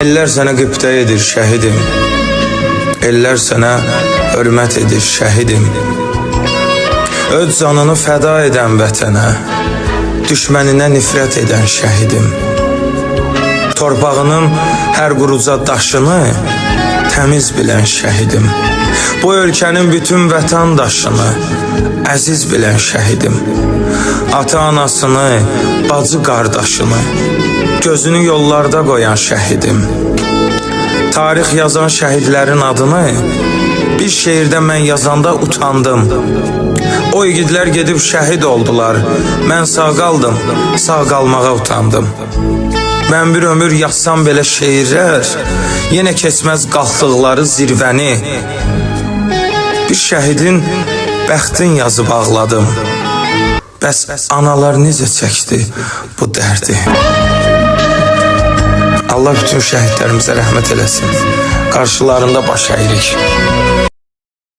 Eller sənə qibtə edir şəhidim. Eller sənə hörmət edir şəhidim. Öz canını fəda edən vətənə, düşməninə nifrət edən şəhidim. Torpağının hər quruca daşını təmiz bilən şəhidim. Bu ölkənin bütün vətəndaşını əziz bilən şəhidim. Ata-anasını, bacı qardaşını gözünü yollarda qoyan şəhidim. Tarix yazan şəhidlərin adını bir şeirdə mən yazanda utandım. O igidlər gedib şəhid oldular. Mən sağ qaldım, sağ qalmağa utandım. Mən bir ömür yazsam belə şeirlər, yenə keçməz qalxdıqları zirvəni. Bir şəhidin bəxtin yazıb ağladım. Bəs analar necə çəkdi bu dərdi? Allah bütün şəhidlərimizə rəhmət eləsin. Qarşılarında baş əyirik.